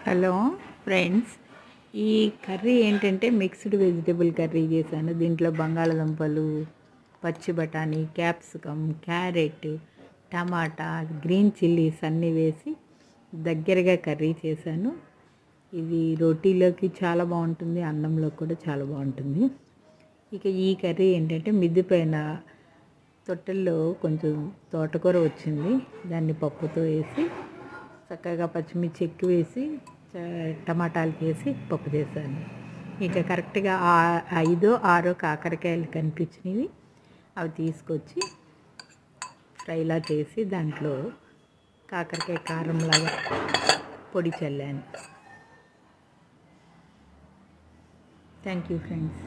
Hello friends, ఈ curry ఏంటంటే mixed vegetable curry చేశాను. దీంట్లో బంగాళదుంపలు, పచ్చి బఠానీ, క్యాప్సికమ్, క్యారెట్, టమాటా, గ్రీన్ చిల్లీస్ అన్నీ వేసి దగ్గరగా కర్రీ చేశాను. ఇది రోటీలోకి చాలా బాగుంటుంది, అన్నంలో కూడా చాలా బాగుంటుంది. ఇక ఈ కర్రీ ఏంటంటే మిద్దె పైన తొట్టెల్లో కొంచెం తోటకూర వచ్చింది, దాన్ని పప్పుతో వేసి చక్కగా పచ్చిమిర్చి ఎక్కువ వేసి టమాటాలు వేసి పప్పు చేశాను. ఇక కరెక్ట్గా 5-6 కాకరకాయలు కనిపించినవి, అవి తీసుకొచ్చి ఫ్రైలా చేసి దాంట్లో కాకరకాయ కారంలాగా పొడి చల్లాను. Thank you friends.